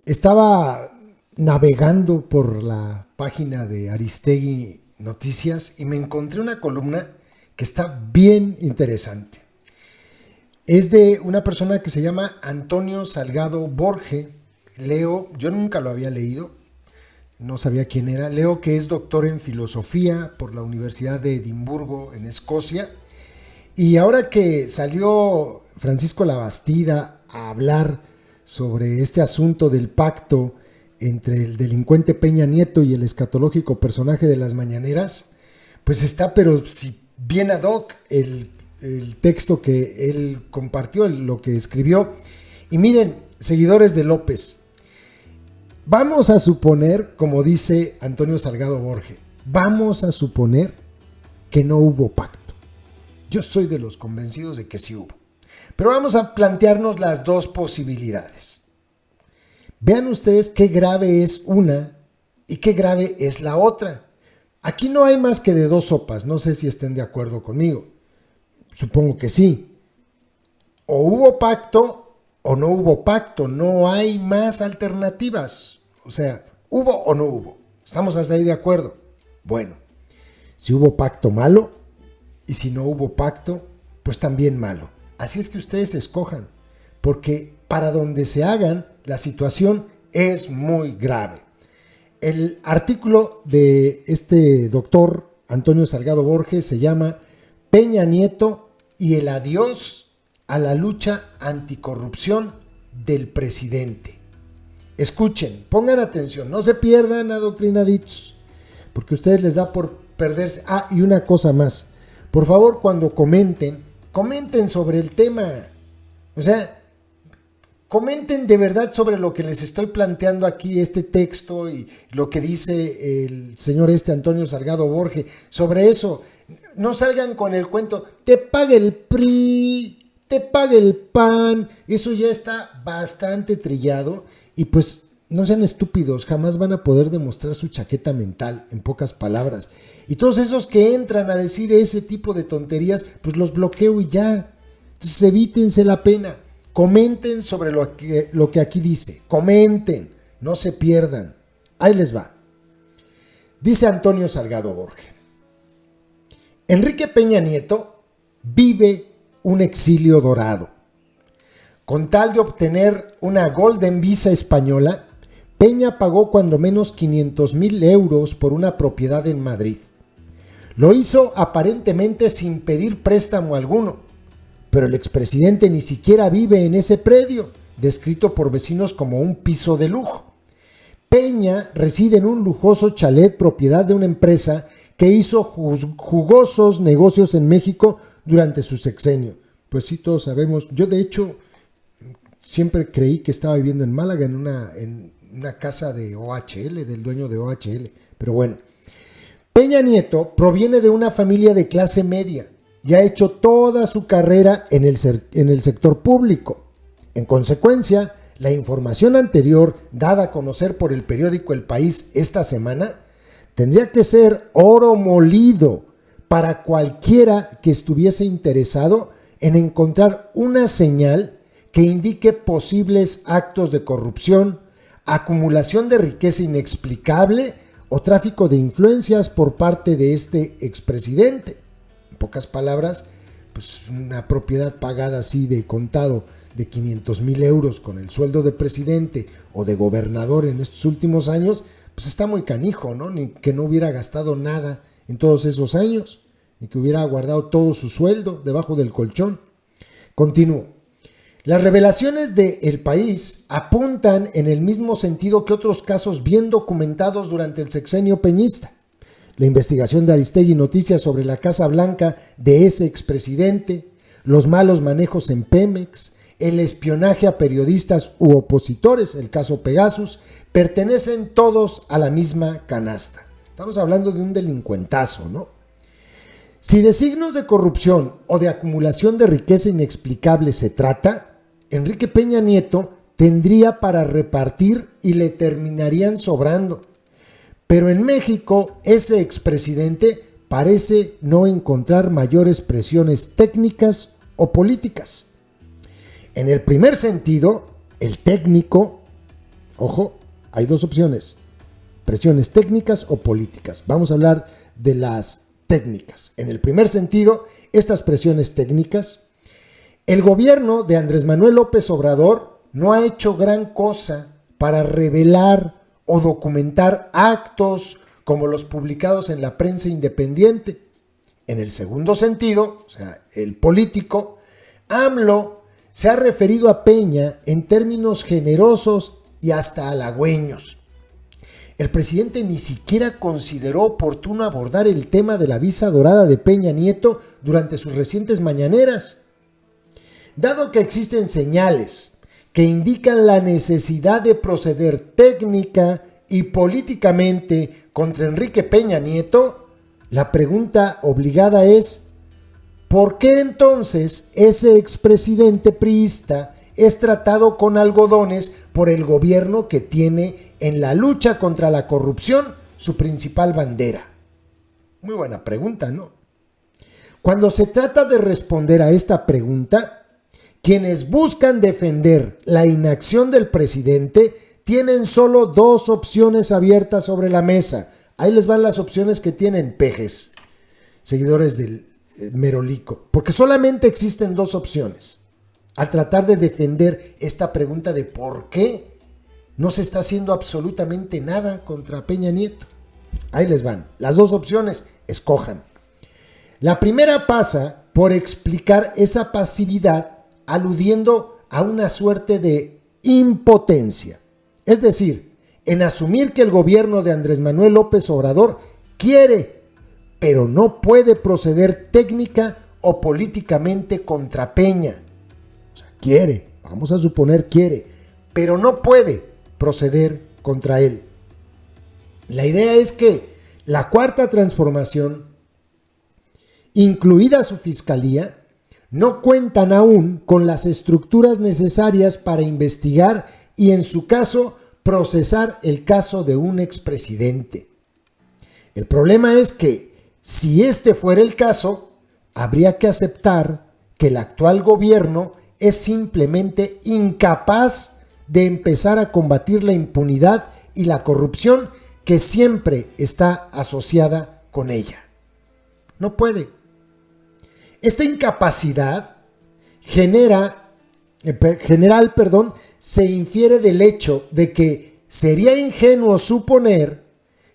Estaba navegando por la página de Aristegui Noticias y me encontré una columna que está bien interesante. Es de una persona que se llama Antonio Salgado Borge. Leo, yo nunca lo había leído, no sabía quién era. Leo que es doctor en filosofía por la Universidad de Edimburgo en Escocia. Y ahora que salió Francisco Labastida a hablar sobre este asunto del pacto entre el delincuente Peña Nieto y el escatológico personaje de las mañaneras, pues está pero si bien ad hoc el texto que él compartió, lo que escribió. Y miren, seguidores de López, vamos a suponer, como dice Antonio Salgado Borge, vamos a suponer que no hubo pacto. Yo soy de los convencidos de que sí hubo. Pero vamos a plantearnos las dos posibilidades. Vean ustedes qué grave es una y qué grave es la otra. Aquí no hay más que de dos sopas, no sé si estén de acuerdo conmigo. Supongo que sí. O hubo pacto o no hubo pacto, no hay más alternativas. O sea, ¿hubo o no hubo? ¿Estamos hasta ahí de acuerdo? Bueno, si hubo pacto, malo, y si no hubo pacto, pues también malo. Así es que ustedes escojan, porque para donde se hagan, la situación es muy grave. El artículo de este doctor Antonio Salgado Borges se llama Peña Nieto y el adiós a la lucha anticorrupción del presidente. Escuchen, pongan atención, no se pierdan, adoctrinaditos, porque a ustedes les da por perderse. Ah, y una cosa más, por favor, cuando comenten sobre el tema, o sea, comenten de verdad sobre lo que les estoy planteando aquí, este texto y lo que dice el señor Antonio Salgado Borge, sobre eso. No salgan con el cuento, te paga el PRI, te paga el PAN, eso ya está bastante trillado y pues no sean estúpidos, jamás van a poder demostrar su chaqueta mental, en pocas palabras. Y todos esos que entran a decir ese tipo de tonterías, pues los bloqueo y ya. Entonces evítense la pena. Comenten sobre lo que aquí dice. Comenten, no se pierdan. Ahí les va. Dice Antonio Salgado Borge. Enrique Peña Nieto vive un exilio dorado. Con tal de obtener una Golden Visa española, Peña pagó cuando menos 500,000 euros por una propiedad en Madrid. Lo hizo aparentemente sin pedir préstamo alguno, pero el expresidente ni siquiera vive en ese predio, descrito por vecinos como un piso de lujo. Peña reside en un lujoso chalet propiedad de una empresa que hizo jugosos negocios en México durante su sexenio. Pues sí, todos sabemos. Yo de hecho siempre creí que estaba viviendo en Málaga en una casa de OHL, del dueño de OHL. Pero bueno, Peña Nieto proviene de una familia de clase media y ha hecho toda su carrera en el sector público. En consecuencia, la información anterior, dada a conocer por el periódico El País esta semana, tendría que ser oro molido para cualquiera que estuviese interesado en encontrar una señal que indique posibles actos de corrupción, acumulación de riqueza inexplicable o tráfico de influencias por parte de este expresidente. En pocas palabras, pues una propiedad pagada así de contado de 500,000 euros con el sueldo de presidente o de gobernador en estos últimos años, pues está muy canijo, ¿no? Ni que no hubiera gastado nada en todos esos años, ni que hubiera guardado todo su sueldo debajo del colchón. Continúo. Las revelaciones de El País apuntan en el mismo sentido que otros casos bien documentados durante el sexenio peñista. La investigación de Aristegui Noticias sobre la Casa Blanca de ese expresidente, los malos manejos en Pemex, el espionaje a periodistas u opositores, el caso Pegasus, pertenecen todos a la misma canasta. Estamos hablando de un delincuentazo, ¿no? Si de signos de corrupción o de acumulación de riqueza inexplicable se trata, Enrique Peña Nieto tendría para repartir y le terminarían sobrando. Pero en México, ese expresidente parece no encontrar mayores presiones técnicas o políticas. En el primer sentido, el técnico, Ojo, hay dos opciones, presiones técnicas o políticas. Vamos a hablar de las técnicas. En el primer sentido, estas presiones técnicas, el gobierno de Andrés Manuel López Obrador no ha hecho gran cosa para revelar o documentar actos como los publicados en la prensa independiente. En el segundo sentido, o sea, el político, AMLO se ha referido a Peña en términos generosos y hasta halagüeños. El presidente ni siquiera consideró oportuno abordar el tema de la visa dorada de Peña Nieto durante sus recientes mañaneras. Dado que existen señales que indican la necesidad de proceder técnica y políticamente contra Enrique Peña Nieto, la pregunta obligada es: ¿por qué entonces ese expresidente priista es tratado con algodones por el gobierno que tiene en la lucha contra la corrupción su principal bandera? Muy buena pregunta, ¿no? Cuando se trata de responder a esta pregunta, quienes buscan defender la inacción del presidente tienen solo dos opciones abiertas sobre la mesa. Ahí les van las opciones que tienen, pejes, seguidores del Merolico, porque solamente existen dos opciones al tratar de defender esta pregunta de por qué no se está haciendo absolutamente nada contra Peña Nieto. Ahí les van, las dos opciones, escojan. La primera pasa por explicar esa pasividad aludiendo a una suerte de impotencia, es decir, en asumir que el gobierno de Andrés Manuel López Obrador quiere, pero no puede proceder técnica o políticamente contra Peña. O sea, quiere, vamos a suponer quiere, pero no puede proceder contra él. La idea es que la Cuarta Transformación, incluida su fiscalía, no cuentan aún con las estructuras necesarias para investigar y, en su caso, procesar el caso de un expresidente. El problema es que, si este fuera el caso, habría que aceptar que el actual gobierno es simplemente incapaz de empezar a combatir la impunidad y la corrupción que siempre está asociada con ella. No puede. Esta incapacidad general, se infiere del hecho de que sería ingenuo suponer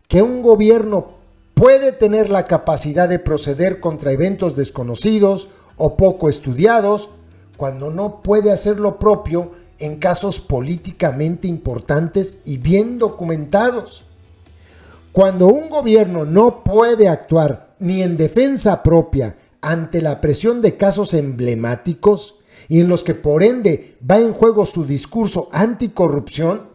que un gobierno puede tener la capacidad de proceder contra eventos desconocidos o poco estudiados cuando no puede hacer lo propio en casos políticamente importantes y bien documentados. Cuando un gobierno no puede actuar ni en defensa propia ante la presión de casos emblemáticos y en los que por ende va en juego su discurso anticorrupción,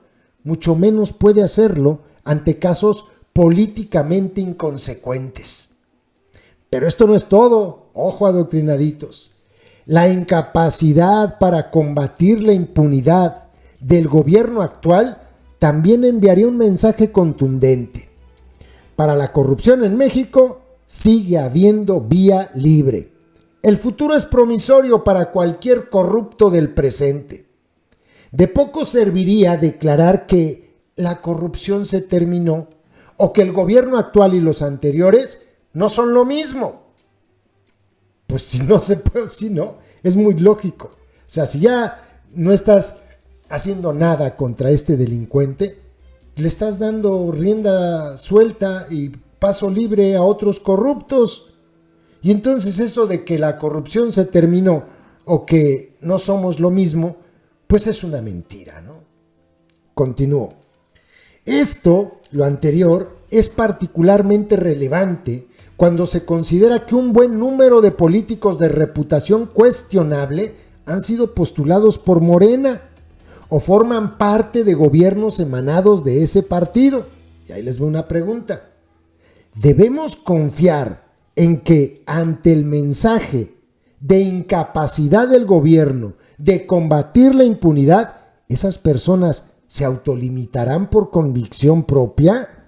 mucho menos puede hacerlo ante casos políticamente inconsecuentes. Pero esto no es todo, ojo adoctrinaditos. La incapacidad para combatir la impunidad del gobierno actual también enviaría un mensaje contundente. Para la corrupción en México sigue habiendo vía libre. El futuro es promisorio para cualquier corrupto del presente. De poco serviría declarar que la corrupción se terminó o que el gobierno actual y los anteriores no son lo mismo. Pues si no se puede, si no, es muy lógico. O sea, si ya no estás haciendo nada contra este delincuente, le estás dando rienda suelta y paso libre a otros corruptos. Y entonces eso de que la corrupción se terminó o que no somos lo mismo, pues es una mentira, ¿no? Continúo. Esto, lo anterior, es particularmente relevante cuando se considera que un buen número de políticos de reputación cuestionable han sido postulados por Morena o forman parte de gobiernos emanados de ese partido. Y ahí les voy una pregunta. ¿Debemos confiar en que ante el mensaje de incapacidad del gobierno de combatir la impunidad, esas personas se autolimitarán por convicción propia?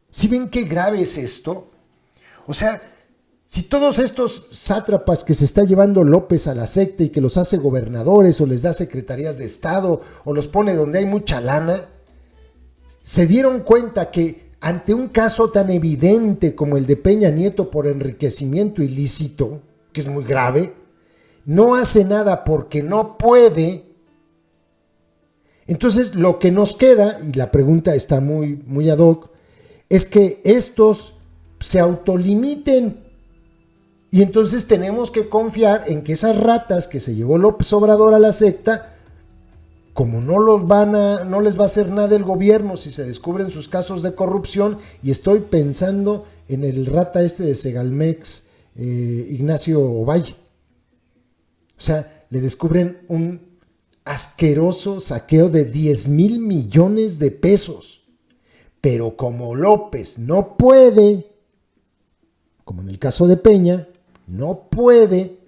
¿Sí ven qué grave es esto? O sea, Si todos estos sátrapas que se está llevando López a la secta y que los hace gobernadores o les da secretarías de Estado o los pone donde hay mucha lana, se dieron cuenta que ante un caso tan evidente como el de Peña Nieto por enriquecimiento ilícito, que es muy grave, no hace nada porque no puede. Entonces lo que nos queda, y la pregunta está muy ad hoc, es que estos se autolimiten. Y entonces tenemos que confiar en que esas ratas que se llevó López Obrador a la secta, como no les va a hacer nada el gobierno si se descubren sus casos de corrupción, y estoy pensando en el rata de Segalmex, Ignacio Ovalle. O sea, le descubren un asqueroso saqueo de 10,000 millones de pesos. Pero como López no puede, como en el caso de Peña, no puede,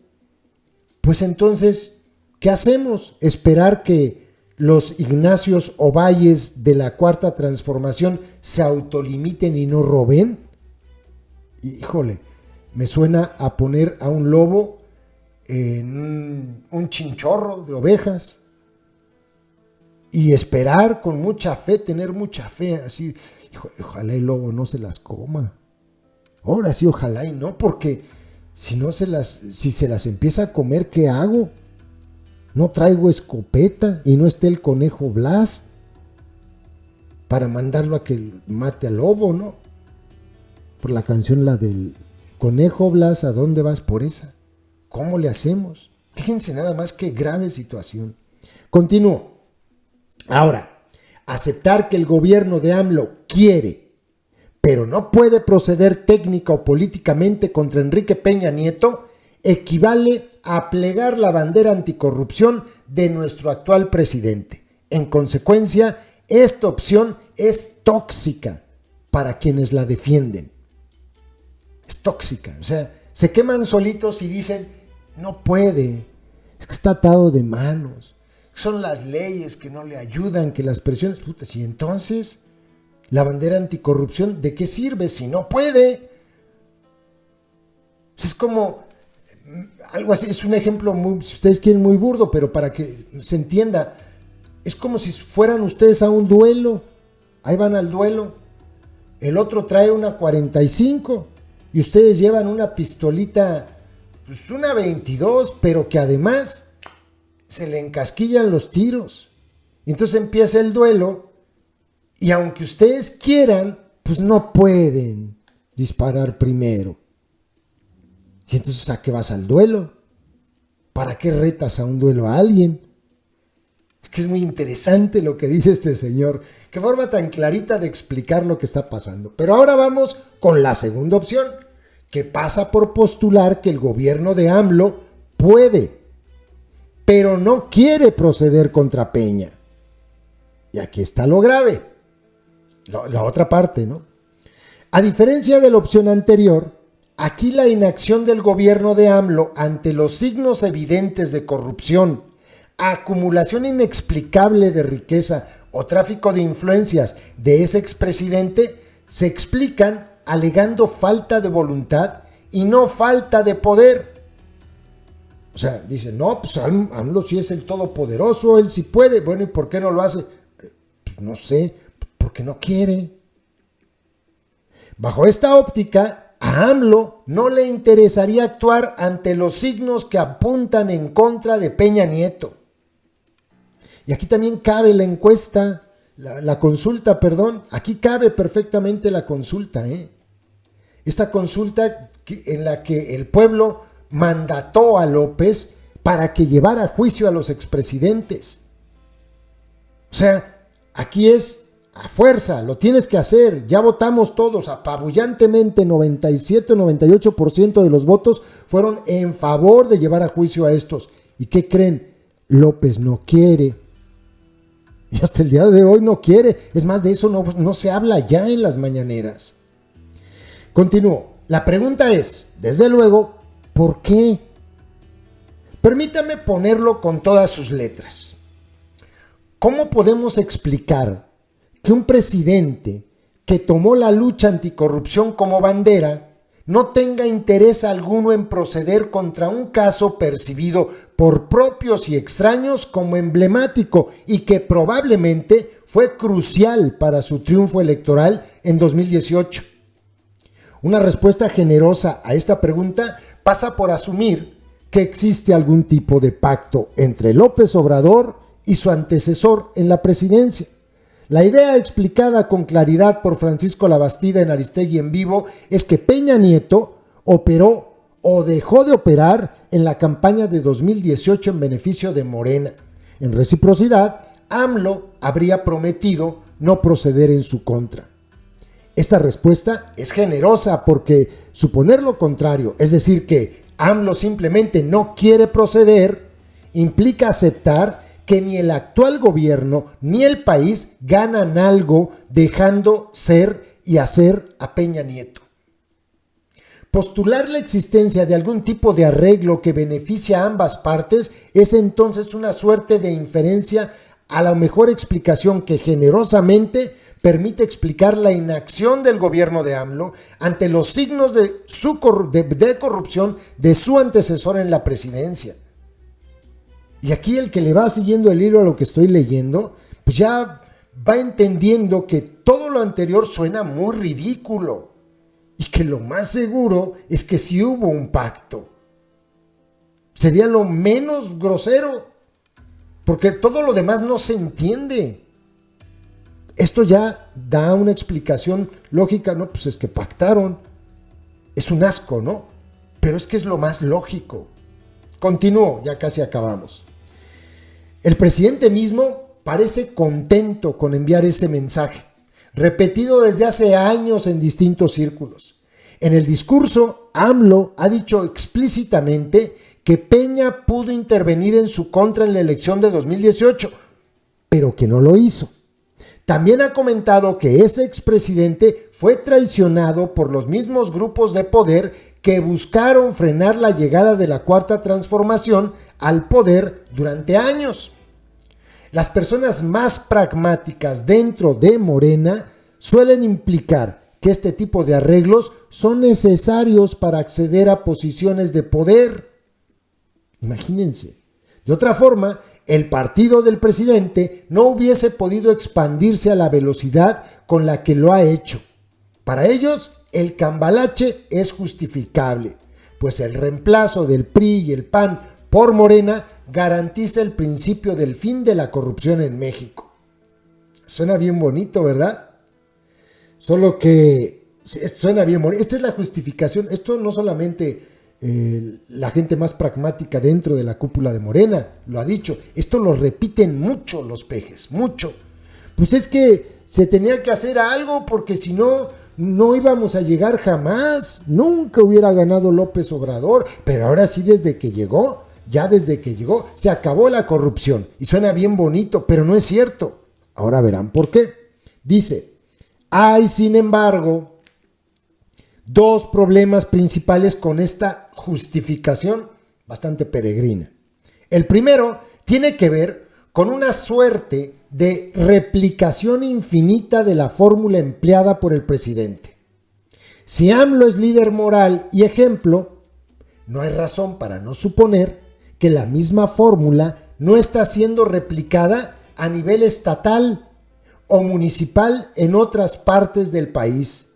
pues entonces, ¿qué hacemos? ¿Esperar que los Ignacios Ovalles de la Cuarta Transformación se autolimiten y no roben? Híjole, me suena a poner a un lobo en un chinchorro de ovejas y esperar con mucha fe, tener mucha fe, así, híjole, ojalá el lobo no se las coma. Ahora sí, ojalá y no, porque si se las empieza a comer, ¿qué hago? No traigo escopeta y no esté el conejo Blas para mandarlo a que mate al lobo, ¿no? Por la canción, la del conejo Blas, ¿a dónde vas por esa? ¿Cómo le hacemos? Fíjense nada más qué grave situación. Continúo. Ahora, aceptar que el gobierno de AMLO quiere, pero no puede proceder técnica o políticamente contra Enrique Peña Nieto, equivale a plegar la bandera anticorrupción de nuestro actual presidente. En consecuencia, esta opción es tóxica para quienes la defienden. Es tóxica, o sea, se queman solitos y dicen, no puede, es que está atado de manos, son las leyes que no le ayudan, que las presiones, putas, y entonces, la bandera anticorrupción, ¿de qué sirve si no puede? Es como algo así, es un ejemplo muy, si ustedes quieren, muy burdo, pero para que se entienda, es como si fueran ustedes a un duelo, ahí van al duelo, el otro trae una 45 y ustedes llevan una pistolita, pues una 22, pero que además se le encasquillan los tiros. Entonces empieza el duelo y aunque ustedes quieran, pues no pueden disparar primero. Y entonces, ¿a qué vas al duelo? ¿Para qué retas a un duelo a alguien? Es que es muy interesante lo que dice este señor. Qué forma tan clarita de explicar lo que está pasando. Pero ahora vamos con la segunda opción, que pasa por postular que el gobierno de AMLO puede, pero no quiere proceder contra Peña. Y aquí está lo grave. La otra parte, ¿no? A diferencia de la opción anterior, aquí la inacción del gobierno de AMLO ante los signos evidentes de corrupción, acumulación inexplicable de riqueza o tráfico de influencias de ese expresidente se explican alegando falta de voluntad y no falta de poder. O sea, dicen, no, pues AMLO sí es el todopoderoso, él sí puede. Bueno, ¿y por qué no lo hace? Pues no sé, porque no quiere. Bajo esta óptica, a AMLO no le interesaría actuar ante los signos que apuntan en contra de Peña Nieto. Y aquí también cabe la encuesta, la consulta, perdón. Aquí cabe perfectamente la consulta, Esta consulta en la que el pueblo mandató a López para que llevara a juicio a los expresidentes. O sea, aquí es a fuerza, lo tienes que hacer. Ya votamos todos, apabullantemente 97-98% de los votos fueron en favor de llevar a juicio a estos. ¿Y qué creen? López no quiere. Y hasta el día de hoy no quiere. Es más, de eso no se habla ya en las mañaneras. Continúo. La pregunta es, desde luego, ¿por qué? Permítame ponerlo con todas sus letras. ¿Cómo podemos explicar que un presidente que tomó la lucha anticorrupción como bandera no tenga interés alguno en proceder contra un caso percibido por propios y extraños como emblemático y que probablemente fue crucial para su triunfo electoral en 2018. Una respuesta generosa a esta pregunta pasa por asumir que existe algún tipo de pacto entre López Obrador y su antecesor en la presidencia. La idea explicada con claridad por Francisco Labastida en Aristegui en Vivo es que Peña Nieto operó o dejó de operar en la campaña de 2018 en beneficio de Morena. En reciprocidad, AMLO habría prometido no proceder en su contra. Esta respuesta es generosa porque suponer lo contrario, es decir, que AMLO simplemente no quiere proceder, implica aceptar que ni el actual gobierno ni el país ganan algo dejando ser y hacer a Peña Nieto. Postular la existencia de algún tipo de arreglo que beneficie a ambas partes es entonces una suerte de inferencia a la mejor explicación que generosamente permite explicar la inacción del gobierno de AMLO ante los signos de corrupción de su antecesor en la presidencia. Y aquí el que le va siguiendo el hilo a lo que estoy leyendo, pues ya va entendiendo que todo lo anterior suena muy ridículo y que lo más seguro es que sí hubo un pacto. Sería lo menos grosero, porque todo lo demás no se entiende. Esto ya da una explicación lógica, ¿no? Pues es que pactaron. Es un asco, ¿no? Pero es que es lo más lógico. Continúo, ya casi acabamos. El presidente mismo parece contento con enviar ese mensaje, repetido desde hace años en distintos círculos. En el discurso, AMLO ha dicho explícitamente que Peña pudo intervenir en su contra en la elección de 2018, pero que no lo hizo. También ha comentado que ese expresidente fue traicionado por los mismos grupos de poder que buscaron frenar la llegada de la Cuarta Transformación al poder durante años. Las personas más pragmáticas dentro de Morena suelen implicar que este tipo de arreglos son necesarios para acceder a posiciones de poder. Imagínense. De otra forma, el partido del presidente no hubiese podido expandirse a la velocidad con la que lo ha hecho. Para ellos, el cambalache es justificable, pues el reemplazo del PRI y el PAN por Morena garantiza el principio del fin de la corrupción en México. Suena bien bonito, ¿verdad? Solo que suena bien bonito. Esta es la justificación. Esto no solamente la gente más pragmática dentro de la cúpula de Morena lo ha dicho. Esto lo repiten mucho los pejes, mucho. Pues es que se tenía que hacer algo porque si no, no íbamos a llegar jamás. Nunca hubiera ganado López Obrador, pero ahora sí desde que llegó, se acabó la corrupción. Y suena bien bonito, pero no es cierto. Ahora verán por qué. Dice, hay sin embargo dos problemas principales con esta justificación bastante peregrina. El primero tiene que ver con una suerte de replicación infinita de la fórmula empleada por el presidente. Si AMLO es líder moral y ejemplo, no hay razón para no suponer que la misma fórmula no está siendo replicada a nivel estatal o municipal en otras partes del país.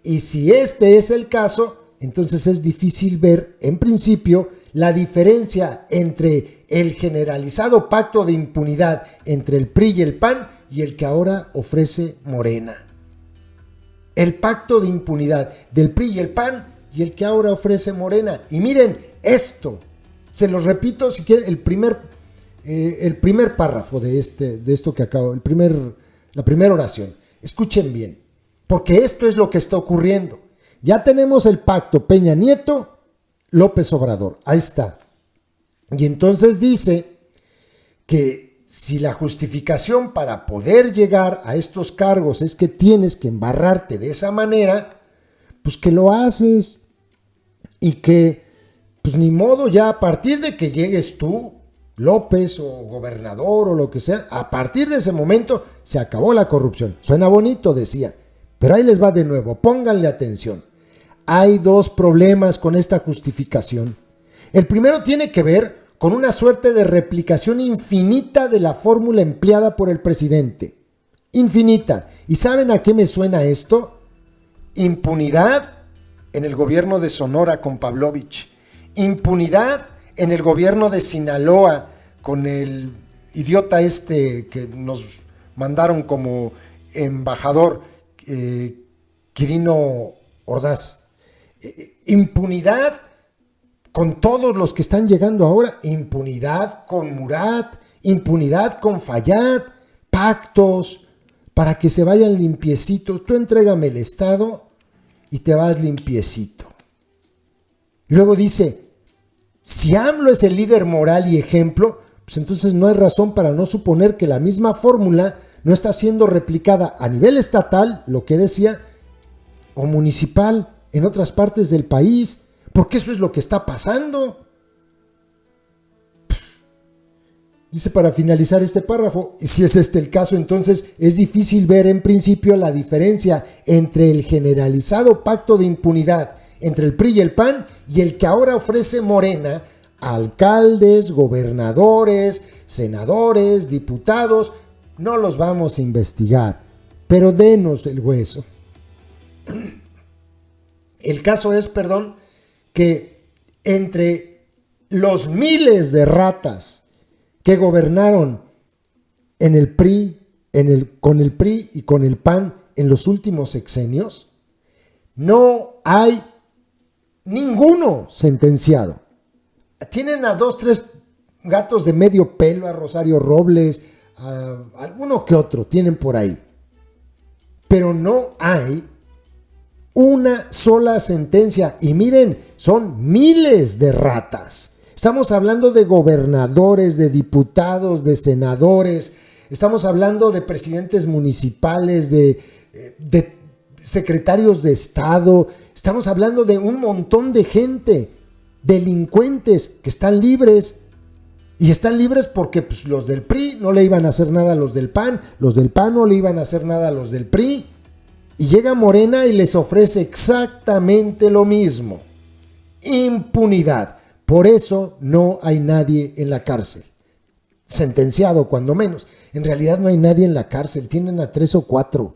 Y si este es el caso, entonces es difícil ver, en principio, la diferencia entre el generalizado pacto de impunidad entre el PRI y el PAN y el que ahora ofrece Morena. El pacto de impunidad del PRI y el PAN y el que ahora ofrece Morena. Y miren esto, se los repito si quieren, el primer párrafo de esto que acabo, la primera oración. Escuchen bien, porque esto es lo que está ocurriendo. Ya tenemos el pacto Peña Nieto, López Obrador, ahí está. Y entonces dice que si la justificación para poder llegar a estos cargos es que tienes que embarrarte de esa manera, pues que lo haces y que, pues ni modo, ya a partir de que llegues tú, López o gobernador o lo que sea, a partir de ese momento se acabó la corrupción. Suena bonito, decía, pero ahí les va de nuevo, pónganle atención. hay dos problemas con esta justificación. El primero tiene que ver con una suerte de replicación infinita de la fórmula empleada por el presidente. Infinita. ¿Y saben a qué me suena esto? Impunidad en el gobierno de Sonora con Pavlovich. Impunidad en el gobierno de Sinaloa con el idiota que nos mandaron como embajador, Quirino Ordaz. Impunidad con todos los que están llegando ahora. Impunidad con Murat, impunidad con Fayad, pactos para que se vayan limpiecitos. Tú entrégame el Estado y te vas limpiecito. Y luego dice, si AMLO es el líder moral y ejemplo, pues entonces no hay razón para no suponer que la misma fórmula no está siendo replicada a nivel estatal, lo que decía, o municipal en otras partes del país, porque eso es lo que está pasando. Dice para finalizar este párrafo, si es este el caso, entonces es difícil ver en principio la diferencia entre el generalizado pacto de impunidad entre el PRI y el PAN y el que ahora ofrece Morena a alcaldes, gobernadores, senadores, diputados. No los vamos a investigar, pero denos el hueso. El caso es, que entre los miles de ratas que gobernaron en el PRI, con el PRI y con el PAN en los últimos sexenios, no hay ninguno sentenciado. Tienen a 2, 3 gatos de medio pelo, a Rosario Robles, a alguno que otro tienen por ahí. Pero no hay una sola sentencia. Y miren, son miles de ratas. Estamos hablando de gobernadores, de diputados, de senadores. Estamos hablando de presidentes municipales, de secretarios de Estado. Estamos hablando de un montón de gente, delincuentes que están libres. Y están libres porque pues, los del PRI no le iban a hacer nada a los del PAN no le iban a hacer nada a los del PRI. Y llega Morena y les ofrece exactamente lo mismo. Impunidad. Por eso no hay nadie en la cárcel. Sentenciado, cuando menos. En realidad no hay nadie en la cárcel. Tienen a 3 o 4.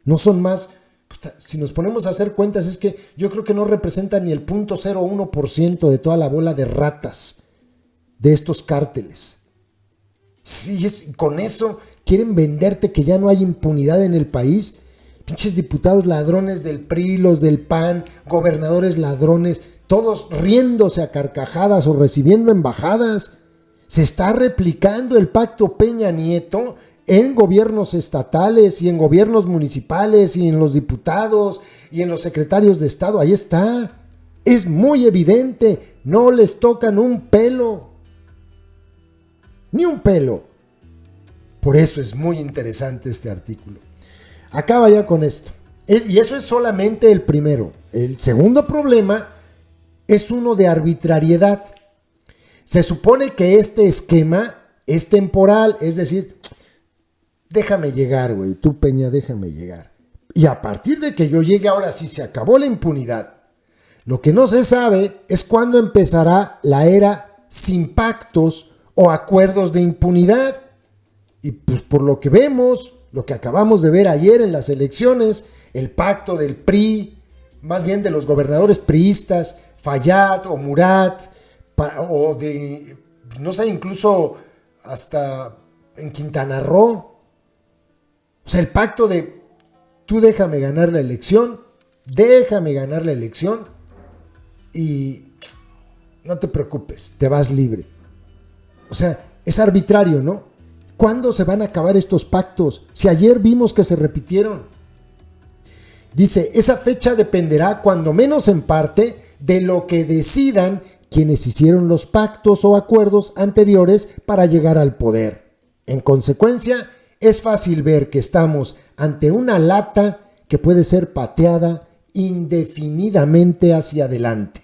No son más. Si nos ponemos a hacer cuentas, es que yo creo que no representa ni el 0.01% de toda la bola de ratas de estos cárteles. Sí, con eso quieren venderte que ya no hay impunidad en el país. Pinches diputados ladrones del PRI, los del PAN, gobernadores ladrones, todos riéndose a carcajadas o recibiendo embajadas. Se está replicando el pacto Peña Nieto en gobiernos estatales y en gobiernos municipales y en los diputados y en los secretarios de Estado. Ahí está. Es muy evidente. No les tocan un pelo. Ni un pelo. Por eso es muy interesante este artículo. Acaba ya con esto. Y eso es solamente el primero. El segundo problema es uno de arbitrariedad. Se supone que este esquema es temporal, es decir, déjame llegar, güey, tú Peña, déjame llegar. Y a partir de que yo llegue, ahora sí se acabó la impunidad. Lo que no se sabe es cuándo empezará la era sin pactos o acuerdos de impunidad. Y pues por lo que vemos, lo que acabamos de ver ayer en las elecciones, el pacto del PRI, más bien de los gobernadores priistas, Fayad o Murat, o de, no sé, incluso hasta en Quintana Roo. O sea, el pacto de tú déjame ganar la elección y no te preocupes, te vas libre. O sea, es arbitrario, ¿no? ¿Cuándo se van a acabar estos pactos? Si ayer vimos que se repitieron. Dice, esa fecha dependerá cuando menos en parte de lo que decidan quienes hicieron los pactos o acuerdos anteriores para llegar al poder. En consecuencia, es fácil ver que estamos ante una lata que puede ser pateada indefinidamente hacia adelante.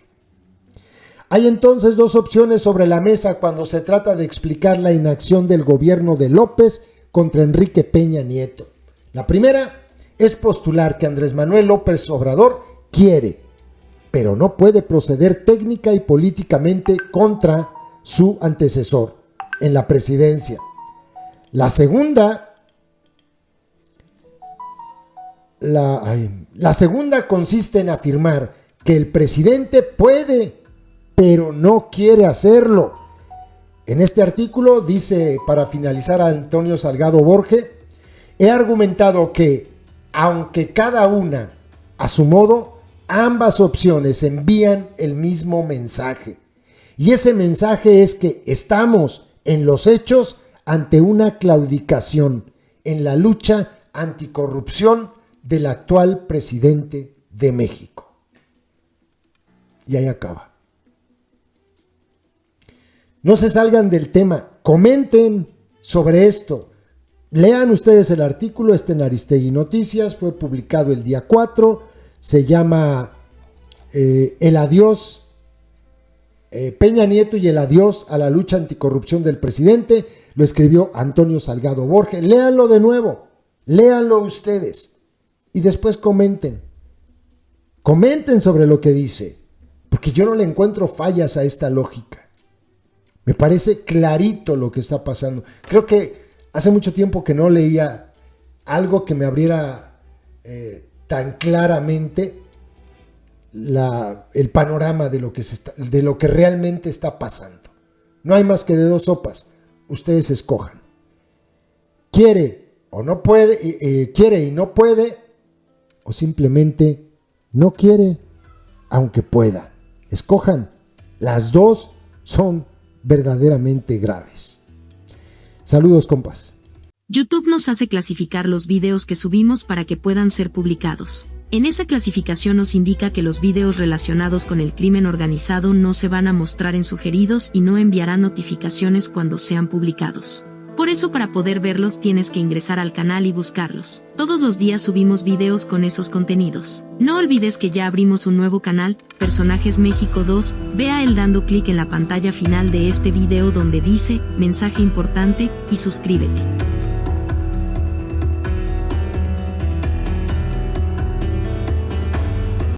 Hay entonces dos opciones sobre la mesa cuando se trata de explicar la inacción del gobierno de López contra Enrique Peña Nieto. La primera es postular que Andrés Manuel López Obrador quiere, pero no puede proceder técnica y políticamente contra su antecesor en la presidencia. La segunda consiste en afirmar que el presidente puede, pero no quiere hacerlo. En este artículo dice, para finalizar, Antonio Salgado Borge: he argumentado que, aunque cada una a su modo, ambas opciones envían el mismo mensaje. Y ese mensaje es que estamos, en los hechos, ante una claudicación en la lucha anticorrupción del actual presidente de México. Y ahí acaba. No se salgan del tema, comenten sobre esto. Lean ustedes el artículo, está en Aristegui Noticias, fue publicado el día 4, se llama El adiós, Peña Nieto y el adiós a la lucha anticorrupción del presidente, lo escribió Antonio Salgado Borge. Léanlo de nuevo, léanlo ustedes y después comenten sobre lo que dice, porque yo no le encuentro fallas a esta lógica. Me parece clarito lo que está pasando. Creo que hace mucho tiempo que no leía algo que me abriera tan claramente el panorama de lo que realmente está pasando. No hay más que de dos sopas. Ustedes escojan. Quiere o no puede, quiere y no puede, o simplemente no quiere, aunque pueda. Escojan. Las dos son verdaderamente graves. Saludos, compas. YouTube nos hace clasificar los videos que subimos para que puedan ser publicados. En esa clasificación nos indica que los videos relacionados con el crimen organizado no se van a mostrar en sugeridos y no enviará notificaciones cuando sean publicados. Por eso, para poder verlos tienes que ingresar al canal y buscarlos. Todos los días subimos videos con esos contenidos. No olvides que ya abrimos un nuevo canal, Personajes México 2, ve a él dando clic en la pantalla final de este video donde dice, mensaje importante, y suscríbete.